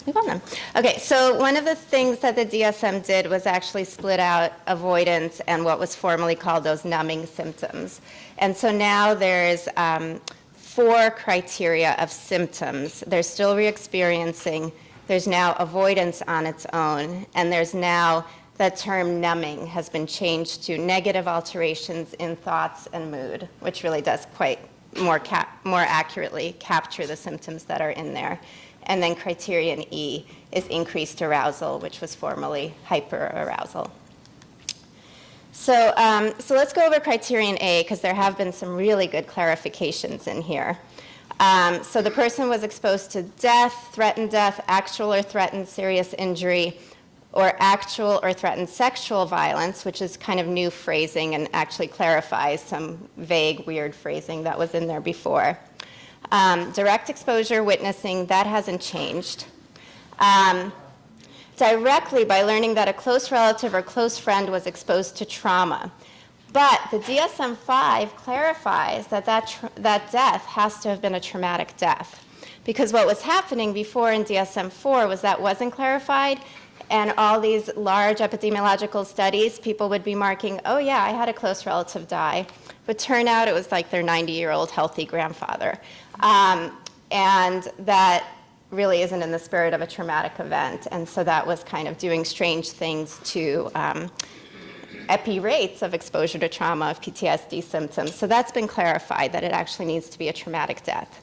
You're welcome. Okay, so one of the things that the DSM did was actually split out avoidance and what was formerly called those numbing symptoms. And so now there's 4 criteria of symptoms. They're still re-experiencing. There's now avoidance on its own, and there's now the term numbing has been changed to negative alterations in thoughts and mood, which really does quite more accurately capture the symptoms that are in there. And then Criterion E is increased arousal, which was formerly hyperarousal. So let's go over Criterion A, because there have been some really good clarifications in here. So the person was exposed to death, threatened death, actual or threatened serious injury, or actual or threatened sexual violence, which is kind of new phrasing and actually clarifies some vague, weird phrasing that was in there before. Direct exposure, witnessing, that hasn't changed. Directly by learning that a close relative or close friend was exposed to trauma. But the DSM-5 clarifies that that death has to have been a traumatic death. Because what was happening before in DSM-4 was that wasn't clarified, and all these large epidemiological studies, people would be marking, oh yeah, I had a close relative die. But turn out it was like their 90-year-old healthy grandfather. And that really isn't in the spirit of a traumatic event. And so that was kind of doing strange things to epi rates of exposure to trauma of PTSD symptoms. So that's been clarified, that it actually needs to be a traumatic death.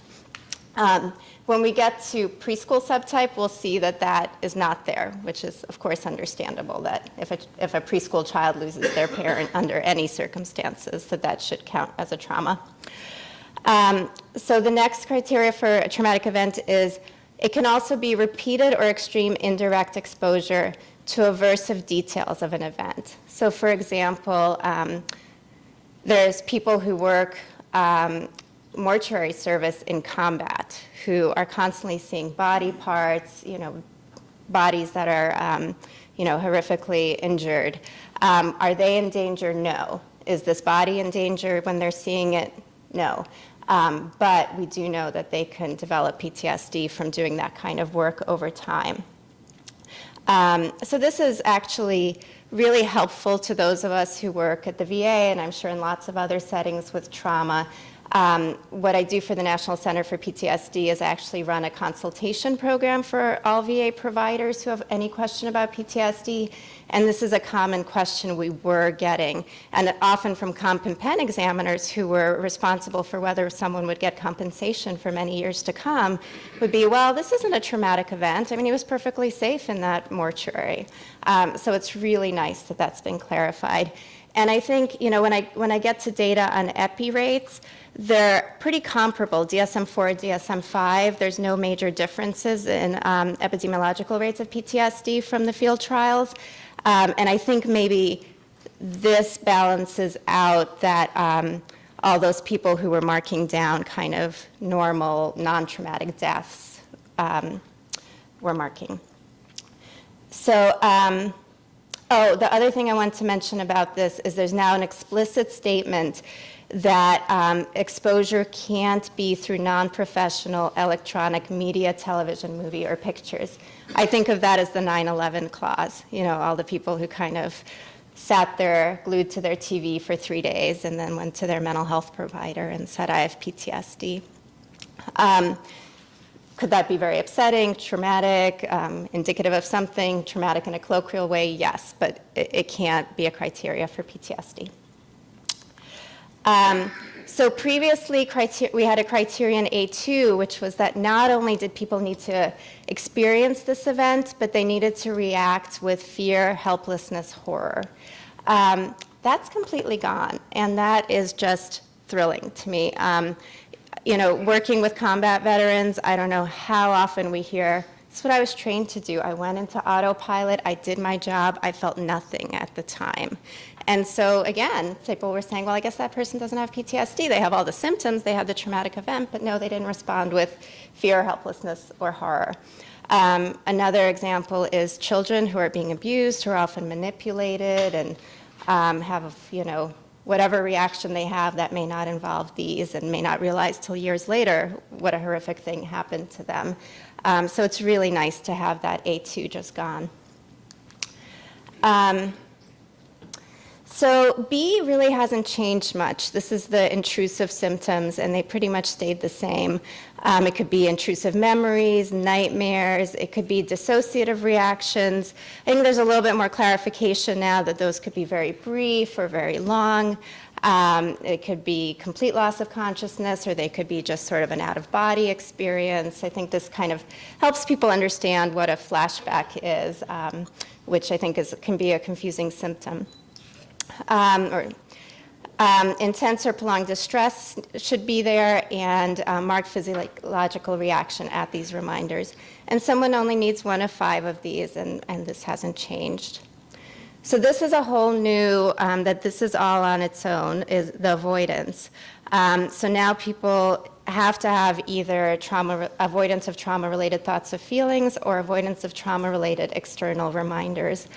When we get to preschool subtype, we'll see that that is not there, which is, of course, understandable, that if a preschool child loses their parent under any circumstances, that should count as a trauma. So the next criteria for a traumatic event is it can also be repeated or extreme indirect exposure to aversive details of an event. So for example, there's people who work mortuary service in combat who are constantly seeing body parts, bodies that are, horrifically injured. Are they in danger? No. Is this body in danger when they're seeing it? No. But we do know that they can develop PTSD from doing that kind of work over time. So this is actually really helpful to those of us who work at the VA, and I'm sure in lots of other settings with trauma. What I do for the National Center for PTSD is actually run a consultation program for all VA providers who have any question about PTSD. And this is a common question we were getting, and often from comp and pen examiners who were responsible for whether someone would get compensation for many years to come, would be, well, this isn't a traumatic event. I mean, he was perfectly safe in that mortuary. So it's really nice that that's been clarified. And I think, when I get to data on epi rates, they're pretty comparable, DSM-4, DSM-5. There's no major differences in epidemiological rates of PTSD from the field trials. And I think maybe this balances out that all those people who were marking down kind of normal, non-traumatic deaths were marking. So, the other thing I want to mention about this is there's now an explicit statement that exposure can't be through non-professional electronic media, television, movie, or pictures. I think of that as the 9/11 clause, all the people who kind of sat there glued to their TV for 3 days and then went to their mental health provider and said, I have PTSD. Could that be very upsetting, traumatic, indicative of something, traumatic in a colloquial way? Yes, but it can't be a criteria for PTSD. So previously, we had a Criterion A2, which was that not only did people need to experience this event, but they needed to react with fear, helplessness, horror. That's completely gone, and that is just thrilling to me. Working with combat veterans, I don't know how often we hear, it's what I was trained to do. I went into autopilot, I did my job, I felt nothing at the time. And so again, people were saying, well, I guess that person doesn't have PTSD. They have all the symptoms, they had the traumatic event, but no, they didn't respond with fear, helplessness, or horror. Another example is children who are being abused, who are often manipulated and have, whatever reaction they have that may not involve these and may not realize till years later what a horrific thing happened to them. So it's really nice to have that A2 just gone. So B really hasn't changed much. This is the intrusive symptoms, and they pretty much stayed the same. It could be intrusive memories, nightmares. It could be dissociative reactions. I think there's a little bit more clarification now that those could be very brief or very long. It could be complete loss of consciousness, or they could be just sort of an out-of-body experience. I think this kind of helps people understand what a flashback is, which I think can be a confusing symptom. Intense or prolonged distress should be there, and marked physiological reaction at these reminders. And someone only needs 1 of 5 of these, and this hasn't changed. So this is a whole new, that this is all on its own, is the avoidance. So now people have to have either avoidance of trauma-related thoughts or feelings, or avoidance of trauma-related external reminders.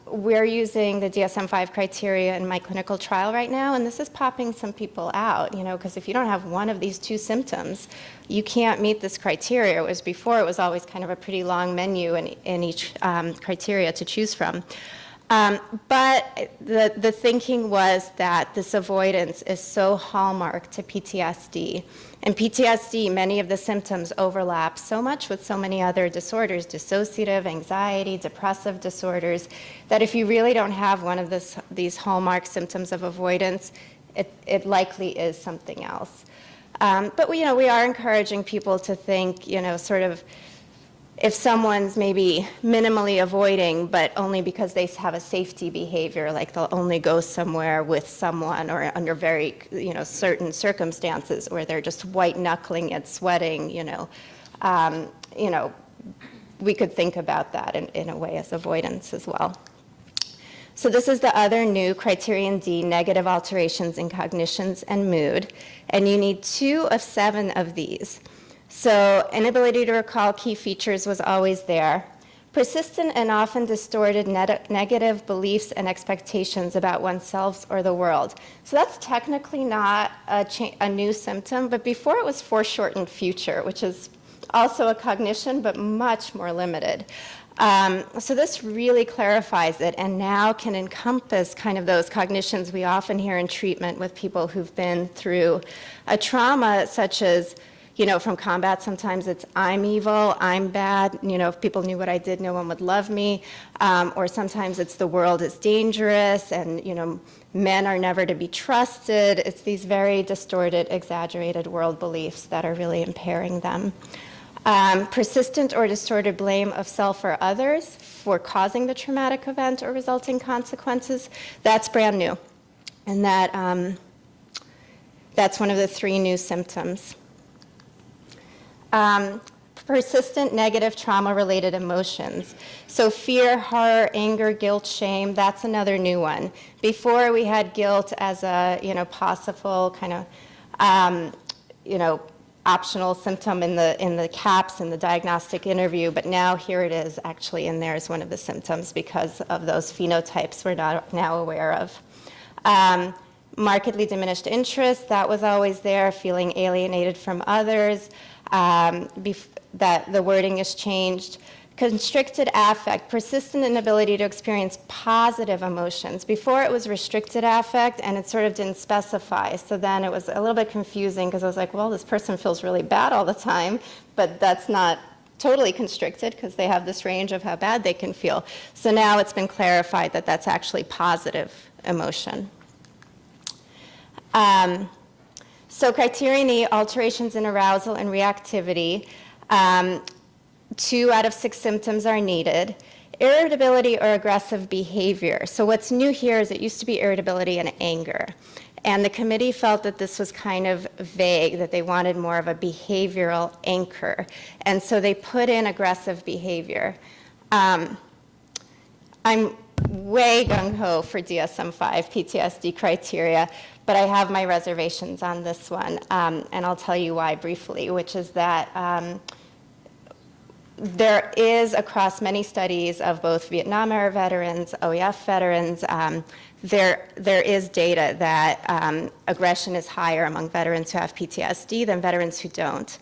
We're using the DSM-5 criteria in my clinical trial right now, and this is popping some people out, because if you don't have one of these 2 symptoms, you can't meet this criteria. Whereas before, it was always kind of a pretty long menu in each criteria to choose from. But the thinking was that this avoidance is so hallmark to PTSD. And PTSD, many of the symptoms overlap so much with so many other disorders, dissociative, anxiety, depressive disorders, that if you really don't have one of these hallmark symptoms of avoidance, it likely is something else. But we are encouraging people to think, sort of, if someone's maybe minimally avoiding, but only because they have a safety behavior, like they'll only go somewhere with someone, or under very, certain circumstances where they're just white knuckling it, sweating, we could think about that in a way as avoidance as well. So this is the other new Criterion D, negative alterations in cognitions and mood, and you need 2 of 7 of these. So inability to recall key features was always there. Persistent and often distorted negative beliefs and expectations about oneself or the world. So that's technically not a new symptom, but before it was foreshortened future, which is also a cognition, but much more limited. So this really clarifies it, and now can encompass kind of those cognitions we often hear in treatment with people who've been through a trauma, such as, from combat, sometimes it's I'm evil, I'm bad, if people knew what I did, no one would love me. Or sometimes it's the world is dangerous, and, men are never to be trusted. It's these very distorted, exaggerated world beliefs that are really impairing them. Persistent or distorted blame of self or others for causing the traumatic event or resulting consequences, that's brand new. And that's one of the 3 new symptoms. Persistent negative trauma-related emotions. So fear, horror, anger, guilt, shame, that's another new one. Before we had guilt as a, possible kind of, optional symptom in the CAPS in the diagnostic interview, but now here it is actually in there as one of the symptoms because of those phenotypes we're now aware of. Markedly diminished interest, that was always there, feeling alienated from others. That the wording is changed. Constricted affect, persistent inability to experience positive emotions. Before it was restricted affect, and it sort of didn't specify. So then it was a little bit confusing because I was like, well, this person feels really bad all the time, but that's not totally constricted because they have this range of how bad they can feel. So now it's been clarified that that's actually positive emotion. So Criterion E, alterations in arousal and reactivity. 2 out of 6 symptoms are needed. Irritability or aggressive behavior. So what's new here is it used to be irritability and anger. And the committee felt that this was kind of vague, that they wanted more of a behavioral anchor. And so they put in aggressive behavior. I'm way gung-ho for DSM-5 PTSD criteria, but I have my reservations on this one, and I'll tell you why briefly, which is that there is, across many studies of both Vietnam-era veterans, OEF veterans, there is data that aggression is higher among veterans who have PTSD than veterans who don't.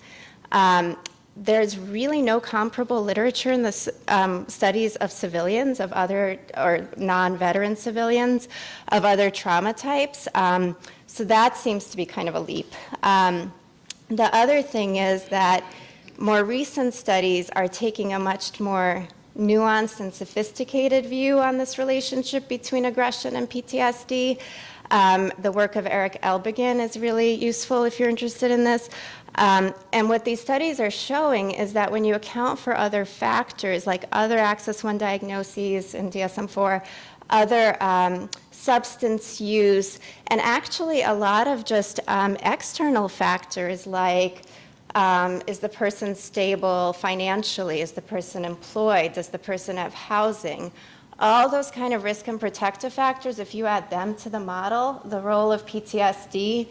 there's really no comparable literature in the studies of civilians, of other, or non-veteran civilians, of other trauma types. So that seems to be kind of a leap. The other thing is that more recent studies are taking a much more nuanced and sophisticated view on this relationship between aggression and PTSD. The work of Eric Elbegin is really useful if you're interested in this. And what these studies are showing is that when you account for other factors, like other Axis 1 diagnoses in DSM-4, other substance use, and actually a lot of just external factors like is the person stable financially? Is the person employed? Does the person have housing? All those kind of risk and protective factors, if you add them to the model, the role of PTSD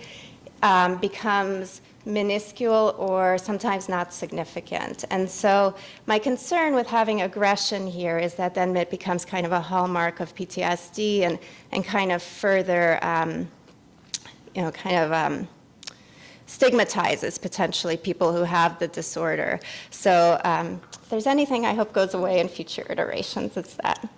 becomes minuscule or sometimes not significant. And so my concern with having aggression here is that then it becomes kind of a hallmark of PTSD and kind of further, stigmatizes potentially people who have the disorder. So if there's anything I hope goes away in future iterations, it's that.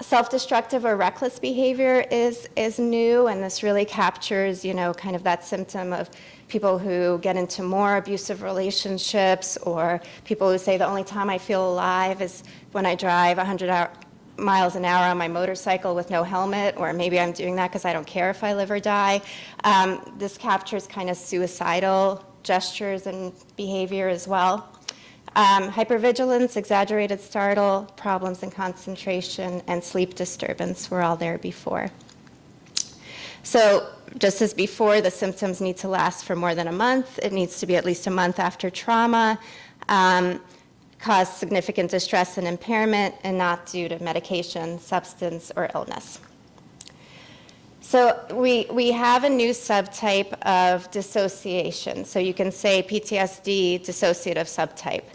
Self-destructive or reckless behavior is new, and this really captures, kind of that symptom of people who get into more abusive relationships, or people who say the only time I feel alive is when I drive 100 miles an hour on my motorcycle with no helmet, or maybe I'm doing that because I don't care if I live or die. This captures kind of suicidal gestures and behavior as well. Hypervigilance, exaggerated startle, problems in concentration, and sleep disturbance were all there before. So just as before, the symptoms need to last for more than a month. It needs to be at least a month after trauma, cause significant distress and impairment, and not due to medication, substance, or illness. So we have a new subtype of dissociation. So you can say PTSD dissociative subtype.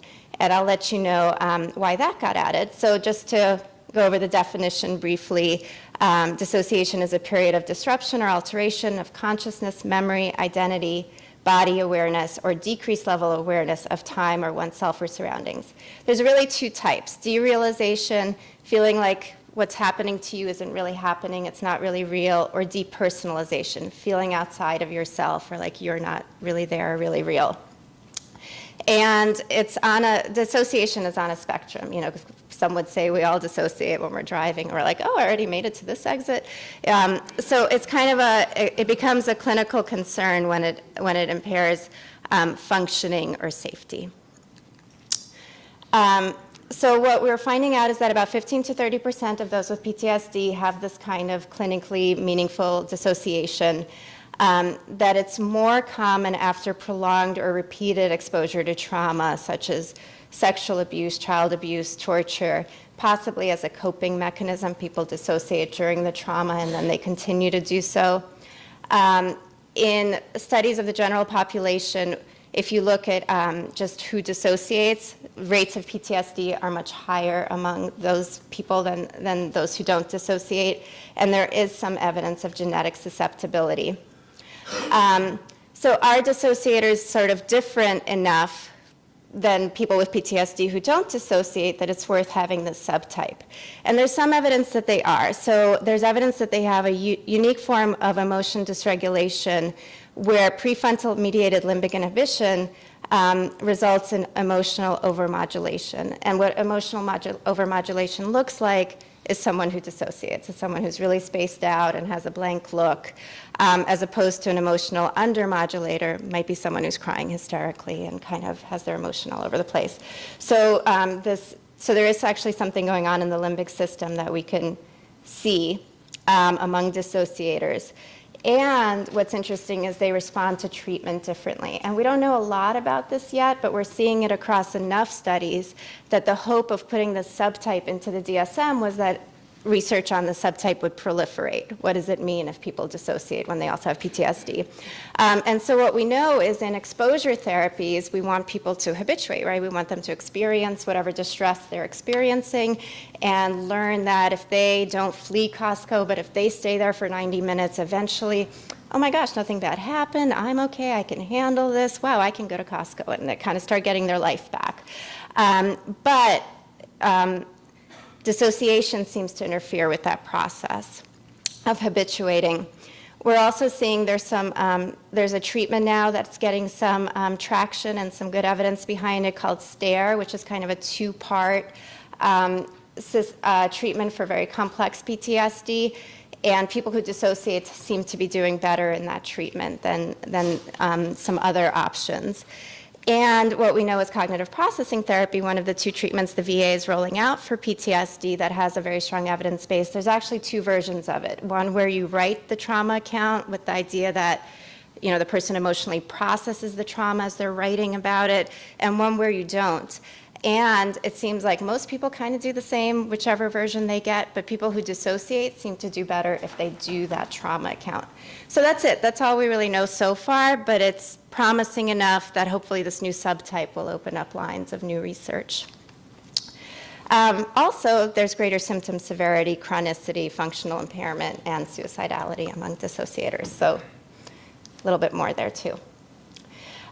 And I'll let you know why that got added. So just to go over the definition briefly, dissociation is a period of disruption or alteration of consciousness, memory, identity, body awareness, or decreased level awareness of time or oneself or surroundings. There's really two types: derealization, feeling like what's happening to you isn't really happening, it's not really real, or depersonalization, feeling outside of yourself, or like you're not really there or really real. And dissociation is on a spectrum. Some would say we all dissociate when we're driving. We're like, oh, I already made it to this exit. So it's kind of it becomes a clinical concern when it impairs functioning or safety. So what we're finding out is that about 15 to 30% of those with PTSD have this kind of clinically meaningful dissociation. That it's more common after prolonged or repeated exposure to trauma, such as sexual abuse, child abuse, torture, possibly as a coping mechanism. People dissociate during the trauma and then they continue to do so. In studies of the general population, if you look at just who dissociates, rates of PTSD are much higher among those people than those who don't dissociate, and there is some evidence of genetic susceptibility. So are dissociators sort of different enough than people with PTSD who don't dissociate that it's worth having this subtype? And there's some evidence that they are. So there's evidence that they have a unique form of emotion dysregulation where prefrontal mediated limbic inhibition results in emotional overmodulation. And what emotional overmodulation looks like is someone who dissociates, is someone who's really spaced out and has a blank look, as opposed to an emotional undermodulator, might be someone who's crying hysterically and kind of has their emotion all over the place. So, so there is actually something going on in the limbic system that we can see among dissociators. And what's interesting is they respond to treatment differently. And we don't know a lot about this yet, but we're seeing it across enough studies that the hope of putting this subtype into the DSM was that research on the subtype would proliferate. What does it mean if people dissociate when they also have PTSD? And so what we know is in exposure therapies, we want people to habituate, right? We want them to experience whatever distress they're experiencing and learn that if they don't flee Costco, but if they stay there for 90 minutes, eventually, oh my gosh, nothing bad happened, I'm okay, I can handle this, wow, I can go to Costco, and they kind of start getting their life back. Dissociation seems to interfere with that process of habituating. We're also seeing there's a treatment now that's getting some traction and some good evidence behind it called STARE, which is kind of a two-part treatment for very complex PTSD. And people who dissociate seem to be doing better in that treatment than some other options. And what we know is cognitive processing therapy, one of the two treatments the VA is rolling out for PTSD that has a very strong evidence base. There's actually two versions of it. One where you write the trauma account with the idea that the person emotionally processes the trauma as they're writing about it, and one where you don't. And it seems like most people kind of do the same, whichever version they get, but people who dissociate seem to do better if they do that trauma account. So that's it. That's all we really know so far, but it's promising enough that hopefully this new subtype will open up lines of new research. Also, there's greater symptom severity, chronicity, functional impairment, and suicidality among dissociators. So a little bit more there too.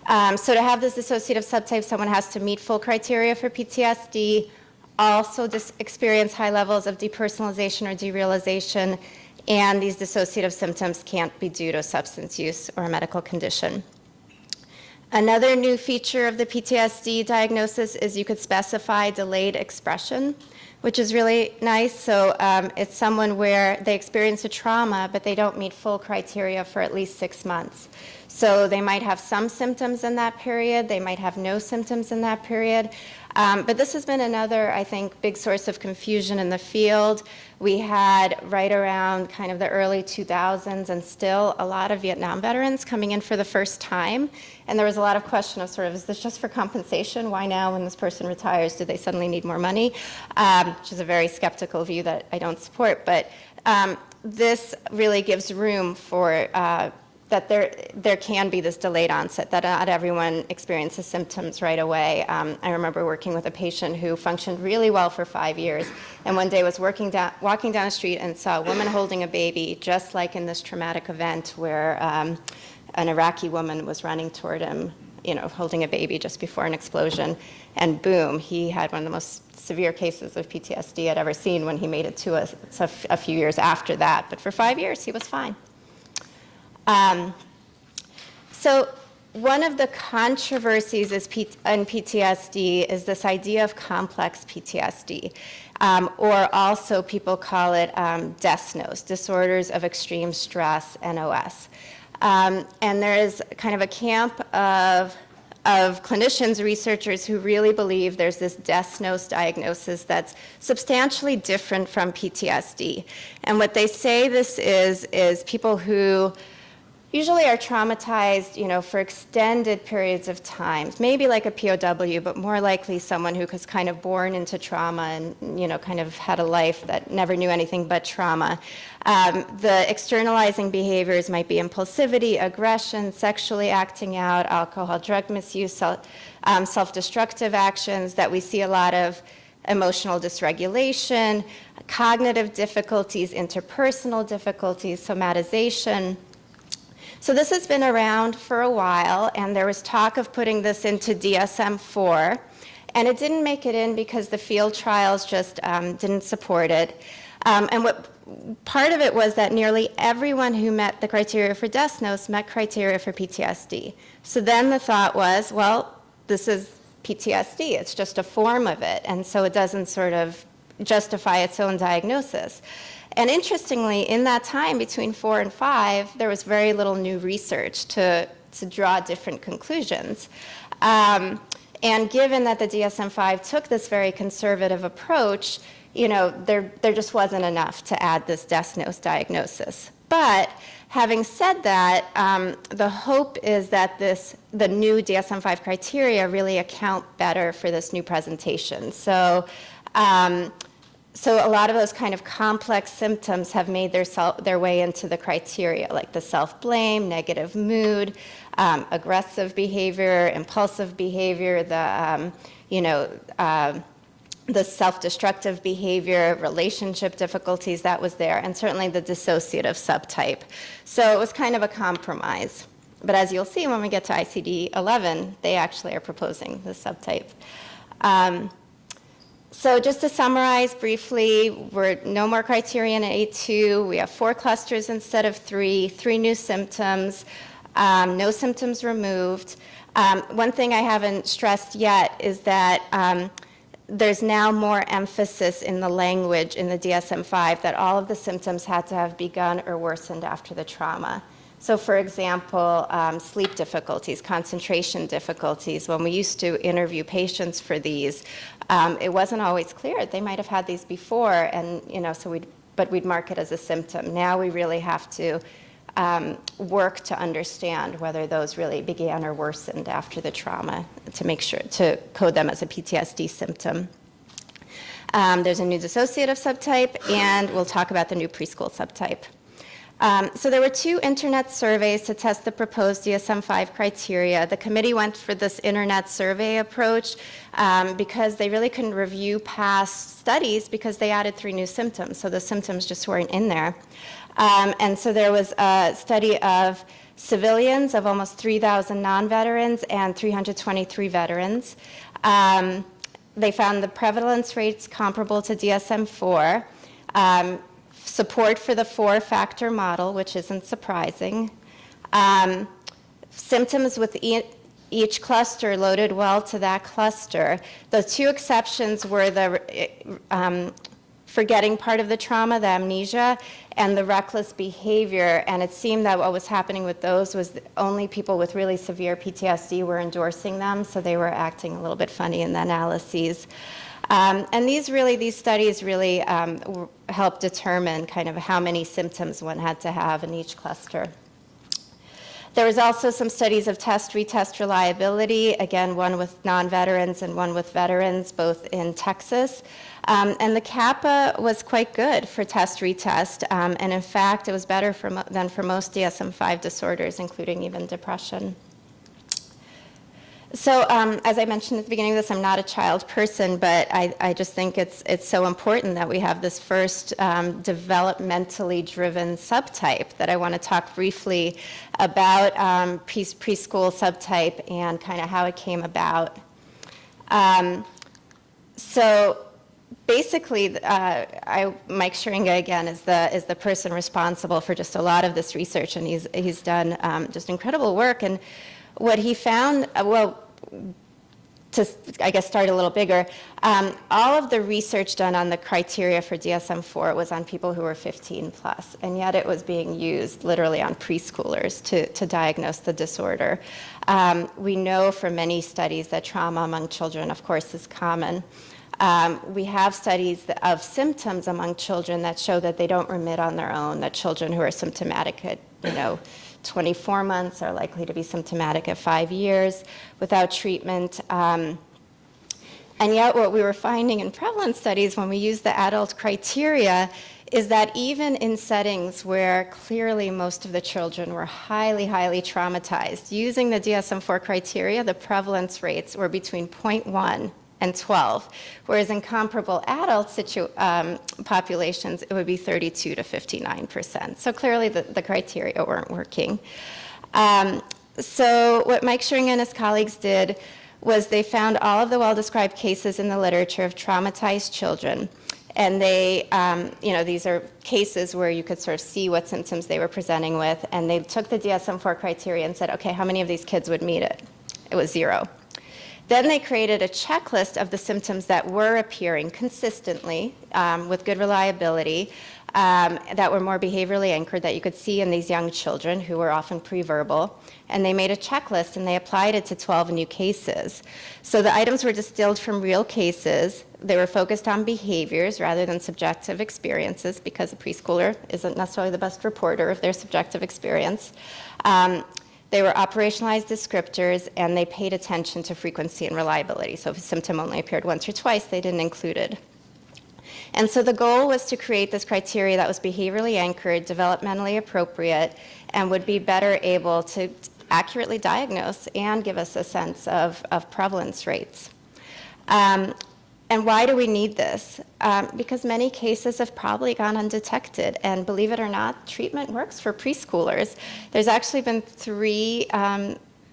So to have this dissociative subtype, someone has to meet full criteria for PTSD, also experience high levels of depersonalization or derealization, and these dissociative symptoms can't be due to substance use or a medical condition. Another new feature of the PTSD diagnosis is you could specify delayed expression, which is really nice. So it's someone where they experience a trauma, but they don't meet full criteria for at least 6 months. So they might have some symptoms in that period, they might have no symptoms in that period. But this has been another, I think, big source of confusion in the field. We had right around kind of the early 2000s and still a lot of Vietnam veterans coming in for the first time. And there was a lot of question of sort of, is this just for compensation? Why now when this person retires, do they suddenly need more money? Which is a very skeptical view that I don't support. But this really gives room for that there can be this delayed onset, that not everyone experiences symptoms right away. I remember working with a patient who functioned really well for 5 years, and one day was walking down the street and saw a woman holding a baby, just like in this traumatic event where an Iraqi woman was running toward him, holding a baby just before an explosion, and boom, he had one of the most severe cases of PTSD I'd ever seen when he made it to us a few years after that. But for 5 years, he was fine. So one of the controversies in PTSD is this idea of complex PTSD, or also people call it DESNOS, Disorders of Extreme Stress, NOS. And there is kind of a camp of clinicians, researchers who really believe there's this DESNOS diagnosis that's substantially different from PTSD. And what they say this is people who usually are traumatized, for extended periods of time, maybe like a POW, but more likely someone who was kind of born into trauma and, kind of had a life that never knew anything but trauma. The externalizing behaviors might be impulsivity, aggression, sexually acting out, alcohol, drug misuse, self-destructive actions that we see a lot of, emotional dysregulation, cognitive difficulties, interpersonal difficulties, somatization. So this has been around for a while, and there was talk of putting this into DSM-4, and it didn't make it in because the field trials just didn't support it. And what part of it was that nearly everyone who met the criteria for DESNOS met criteria for PTSD. So then the thought was, well, this is PTSD, it's just a form of it, and so it doesn't sort of justify its own diagnosis. And interestingly, in that time between 4 and 5, there was very little new research to draw different conclusions. And given that the DSM-5 took this very conservative approach, there just wasn't enough to add this DESNOS diagnosis. But having said that, the hope is that the new DSM-5 criteria really account better for this new presentation. So So a lot of those kind of complex symptoms have made their way into the criteria, like the self-blame, negative mood, aggressive behavior, impulsive behavior, the self-destructive behavior, relationship difficulties, that was there, and certainly the dissociative subtype. So it was kind of a compromise. But as you'll see when we get to ICD-11, they actually are proposing this subtype. So just to summarize briefly, we're no more Criterion A2. We have 4 clusters instead of 3, 3 new symptoms, no symptoms removed. One thing I haven't stressed yet is that there's now more emphasis in the language in the DSM-5 that all of the symptoms had to have begun or worsened after the trauma. So for example, sleep difficulties, concentration difficulties. When we used to interview patients for these, it wasn't always clear. They might have had these before, and but we'd mark it as a symptom. Now we really have to work to understand whether those really began or worsened after the trauma to make sure to code them as a PTSD symptom. There's a new dissociative subtype, and we'll talk about the new preschool subtype. So there were 2 internet surveys to test the proposed DSM-5 criteria. The committee went for this internet survey approach because they really couldn't review past studies because they added 3 new symptoms, so the symptoms just weren't in there. And so there was a study of civilians of almost 3,000 non-veterans and 323 veterans. They found the prevalence rates comparable to DSM-4. Support for the 4-factor model, which isn't surprising. Symptoms with each cluster loaded well to that cluster. The 2 exceptions were the forgetting part of the trauma, the amnesia, and the reckless behavior. And it seemed that what was happening with those was only people with really severe PTSD were endorsing them, so they were acting a little bit funny in the analyses. And these studies really help determine kind of how many symptoms one had to have in each cluster. There was also some studies of test-retest reliability, again, one with non-veterans and one with veterans, both in Texas. And the kappa was quite good for test-retest, and in fact, it was better than for most DSM-5 disorders, including even depression. So as I mentioned at the beginning of this, I'm not a child person, but I just think it's so important that we have this first developmentally driven subtype that I want to talk briefly about preschool subtype and kind of how it came about. So basically, Mike Scheringa, again, is the person responsible for just a lot of this research, and he's done just incredible work. And what he found, to, I guess, start a little bigger, all of the research done on the criteria for DSM-4 was on people who were 15 plus, and yet it was being used literally on preschoolers to diagnose the disorder. We know from many studies that trauma among children, of course, is common. We have studies of symptoms among children that show that they don't remit on their own, that children who are symptomatic at, 24 months are likely to be symptomatic at 5 years without treatment. And yet what we were finding in prevalence studies when we used the adult criteria is that even in settings where clearly most of the children were highly, highly traumatized, using the DSM-4 criteria, the prevalence rates were between 0.1 and 12, whereas in comparable adult populations, it would be 32 to 59%. So clearly the criteria weren't working. So what Mike Scheringa and his colleagues did was they found all of the well-described cases in the literature of traumatized children. And they, these are cases where you could sort of see what symptoms they were presenting with, and they took the DSM-4 criteria and said, okay, how many of these kids would meet it? It was 0. Then they created a checklist of the symptoms that were appearing consistently with good reliability that were more behaviorally anchored that you could see in these young children who were often pre-verbal. And they made a checklist and they applied it to 12 new cases. So the items were distilled from real cases. They were focused on behaviors rather than subjective experiences because a preschooler isn't necessarily the best reporter of their subjective experience. They were operationalized descriptors, and they paid attention to frequency and reliability. So if a symptom only appeared once or twice, they didn't include it. And so the goal was to create this criteria that was behaviorally anchored, developmentally appropriate, and would be better able to accurately diagnose and give us a sense of prevalence rates. And why do we need this? Because many cases have probably gone undetected, and believe it or not, treatment works for preschoolers. There's actually been 3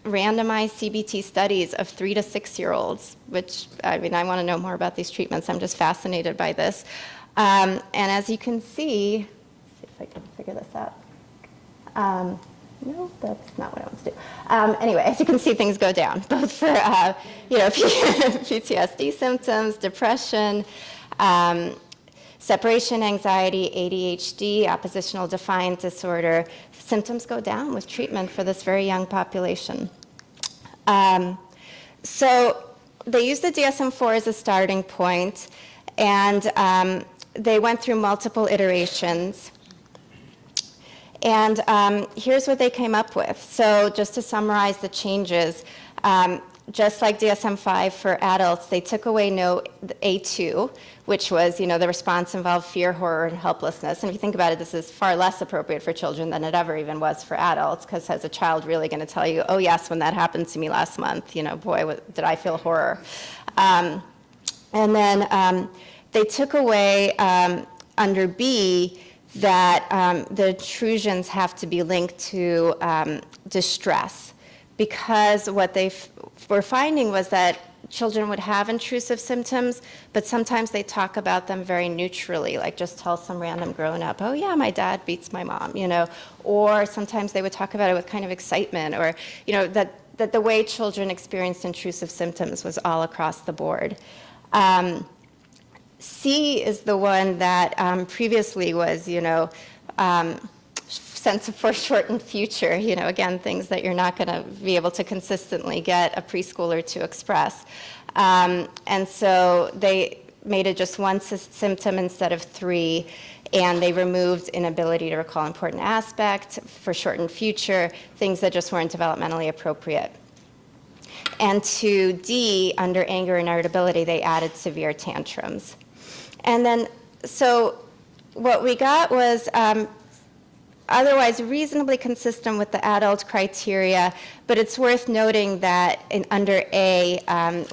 randomized CBT studies of 3 to 6-year-olds, which, I mean, I want to know more about these treatments. I'm just fascinated by this. And as you can see, let's see if I can figure this out. No, that's not what I want to do. Anyway, as you can see, things go down, both for PTSD symptoms, depression, separation anxiety, ADHD, oppositional defiant disorder. Symptoms go down with treatment for this very young population. So they used the DSM-4 as a starting point, and they went through multiple iterations. And here's what they came up with. So just to summarize the changes, just like DSM-5 for adults, they took away no A2, which was, the response involved fear, horror, and helplessness. And if you think about it, this is far less appropriate for children than it ever even was for adults, because as a child really going to tell you, oh yes, when that happened to me last month, boy, did I feel horror. And then they took away under B, that the intrusions have to be linked to distress, because what they were finding was that children would have intrusive symptoms, but sometimes they talk about them very neutrally, like just tell some random grown-up, oh yeah, my dad beats my mom, or sometimes they would talk about it with kind of excitement, or that the way children experienced intrusive symptoms was all across the board. C is the one that previously was, sense of foreshortened future, again, things that you're not going to be able to consistently get a preschooler to express. And so they made it just 1 symptom instead of 3, and they removed inability to recall important aspect, foreshortened future, things that just weren't developmentally appropriate. And to D, under anger and irritability, they added severe tantrums. And then, so what we got was otherwise reasonably consistent with the adult criteria, but it's worth noting that under A,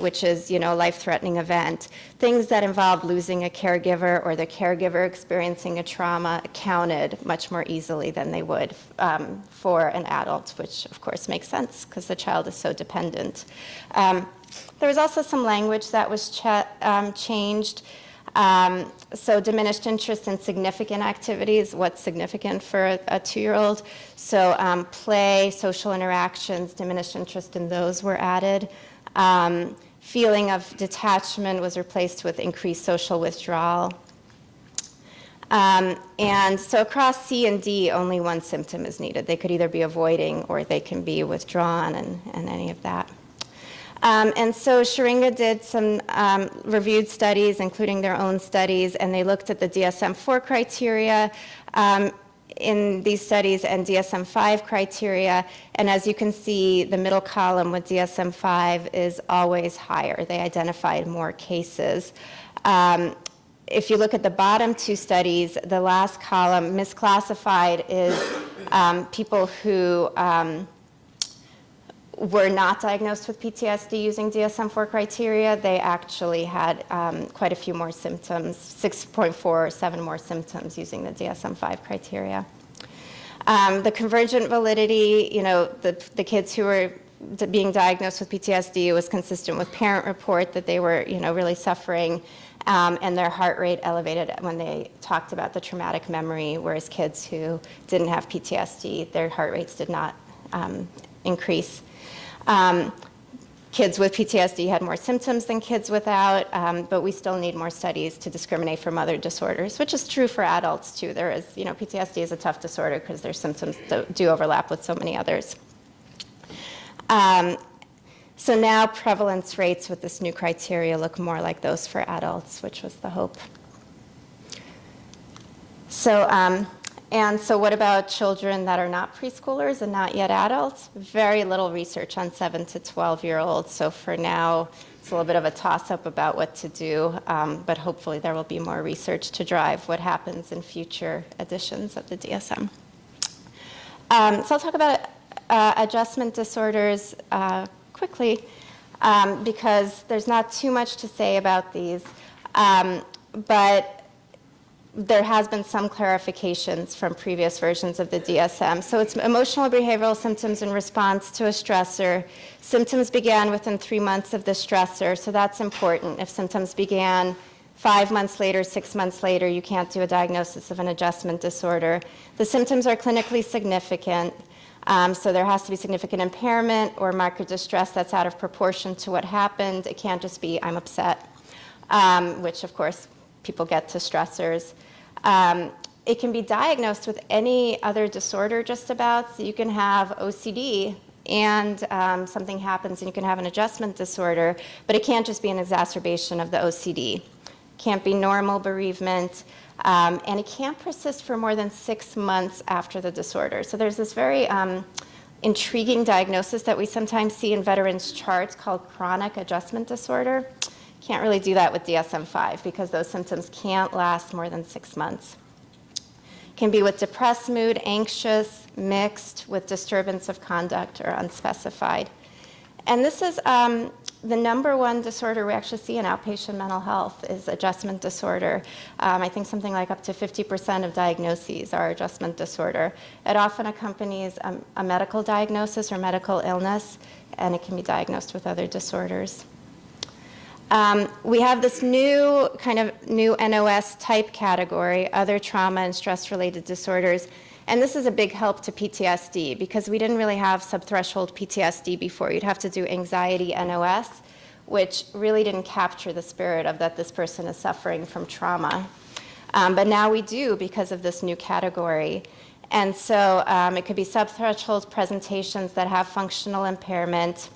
which is, life-threatening event, things that involve losing a caregiver or the caregiver experiencing a trauma counted much more easily than they would for an adult, which of course makes sense because the child is so dependent. There was also some language that was changed. So diminished interest in significant activities, what's significant for a 2-year-old. So play, social interactions, diminished interest in those were added. Feeling of detachment was replaced with increased social withdrawal. And so across C and D, only 1 symptom is needed. They could either be avoiding or they can be withdrawn and any of that. And so Sharinga did some reviewed studies, including their own studies, and they looked at the DSM-4 criteria in these studies and DSM-5 criteria. And as you can see, the middle column with DSM-5 is always higher. They identified more cases. If you look at the bottom 2 studies, the last column, misclassified, is people who were not diagnosed with PTSD using DSM-4 criteria. They actually had quite a few more symptoms, 6.4 or 7 more symptoms using the DSM-5 criteria. The convergent validity, the kids who were being diagnosed with PTSD was consistent with parent report that they were, really suffering, and their heart rate elevated when they talked about the traumatic memory, whereas kids who didn't have PTSD, their heart rates did not increase. Kids with PTSD had more symptoms than kids without, but we still need more studies to discriminate from other disorders, which is true for adults too. There is, PTSD is a tough disorder because their symptoms do overlap with so many others. So now prevalence rates with this new criteria look more like those for adults, which was the hope. So And so what about children that are not preschoolers and not yet adults? Very little research on 7 to 12-year-olds. So for now, it's a little bit of a toss-up about what to do, but hopefully there will be more research to drive what happens in future editions of the DSM. So I'll talk about adjustment disorders quickly because there's not too much to say about these, but there has been some clarifications from previous versions of the DSM. So it's emotional behavioral symptoms in response to a stressor. Symptoms began within 3 months of the stressor, so that's important. If symptoms began 5 months later, 6 months later, you can't do a diagnosis of an adjustment disorder. The symptoms are clinically significant, so there has to be significant impairment or marked distress that's out of proportion to what happened. It can't just be, I'm upset, which of course people get to stressors. It can be diagnosed with any other disorder just about. So you can have OCD and something happens and you can have an adjustment disorder, but it can't just be an exacerbation of the OCD. It can't be normal bereavement, and it can't persist for more than 6 months after the disorder. So there's this very intriguing diagnosis that we sometimes see in veterans' charts called chronic adjustment disorder. Can't really do that with DSM-5 because those symptoms can't last more than 6 months. Can be with depressed mood, anxious, mixed, with disturbance of conduct or unspecified. And this is the #1 disorder we actually see in outpatient mental health is adjustment disorder. I think something like up to 50% of diagnoses are adjustment disorder. It often accompanies a medical diagnosis or medical illness, and it can be diagnosed with other disorders. We have this new NOS type category, other trauma and stress-related disorders, and this is a big help to PTSD because we didn't really have subthreshold PTSD before. You'd have to do anxiety NOS, which really didn't capture the spirit of that this person is suffering from trauma. But now we do because of this new category. And so it could be subthreshold presentations that have functional impairment.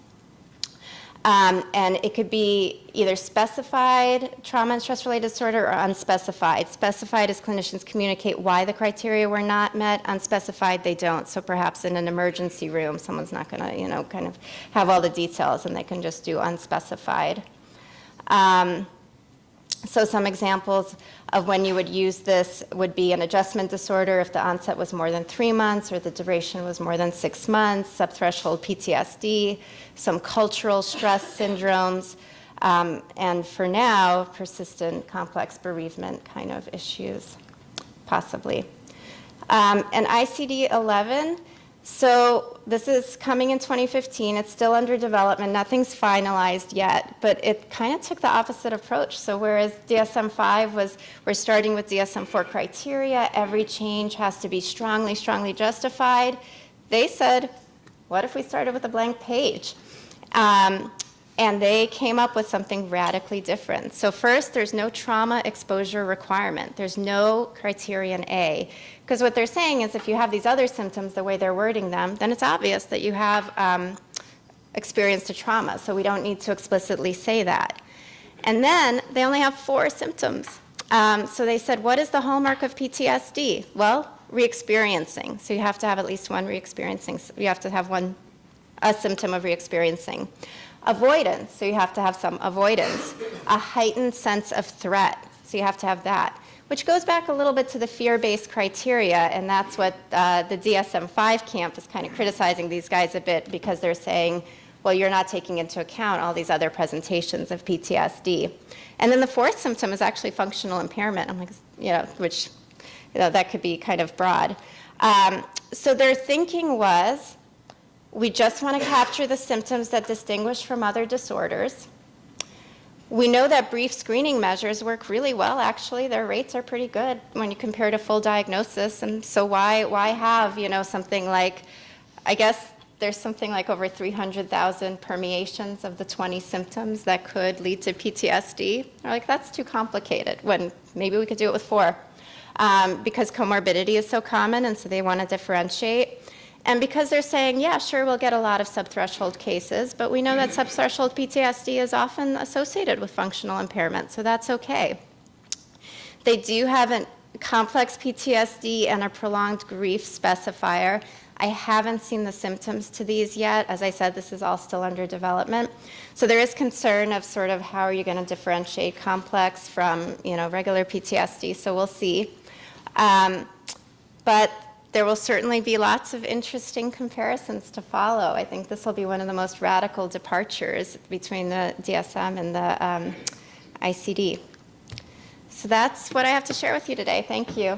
And it could be either specified trauma and stress-related disorder or unspecified. Specified is clinicians communicate why the criteria were not met. Unspecified, they don't. So perhaps in an emergency room, someone's not going to, kind of have all the details, and they can just do unspecified. So some examples of when you would use this would be an adjustment disorder if the onset was more than 3 months or the duration was more than 6 months, subthreshold PTSD, some cultural stress syndromes, and for now, persistent complex bereavement kind of issues, possibly. And ICD-11, so this is coming in 2015. It's still under development. Nothing's finalized yet, but it kind of took the opposite approach. So whereas DSM-5 was, we're starting with DSM-4 criteria, every change has to be strongly, strongly justified, they said, what if we started with a blank page? And they came up with something radically different. So first, there's no trauma exposure requirement. There's no Criterion A. Because what they're saying is if you have these other symptoms, the way they're wording them, then it's obvious that you have experienced a trauma. So we don't need to explicitly say that. And then they only have 4 symptoms. So they said, what is the hallmark of PTSD? Well, re-experiencing. So you have to have at least one re-experiencing. You have to have a symptom of re-experiencing. Avoidance, so you have to have some avoidance. A heightened sense of threat, so you have to have that. Which goes back a little bit to the fear-based criteria, and that's what the DSM-5 camp is kind of criticizing these guys a bit because they're saying, well, you're not taking into account all these other presentations of PTSD. And then the 4th symptom is actually functional impairment. I'm like, which, that could be kind of broad. So their thinking was, we just want to capture the symptoms that distinguish from other disorders. We know that brief screening measures work really well, actually. Their rates are pretty good when you compare to full diagnosis. And so why have, something like, I guess there's something like over 300,000 permeations of the 20 symptoms that could lead to PTSD. They're like, that's too complicated, when maybe we could do it with 4. Because comorbidity is so common, and so they want to differentiate. And because they're saying, yeah, sure, we'll get a lot of subthreshold cases, but we know that subthreshold PTSD is often associated with functional impairment, so that's okay. They do have complex PTSD and a prolonged grief specifier. I haven't seen the symptoms to these yet. As I said, this is all still under development. So there is concern of sort of how are you going to differentiate complex from, regular PTSD. So we'll see. But there will certainly be lots of interesting comparisons to follow. I think this will be one of the most radical departures between the DSM and the ICD. So that's what I have to share with you today. Thank you.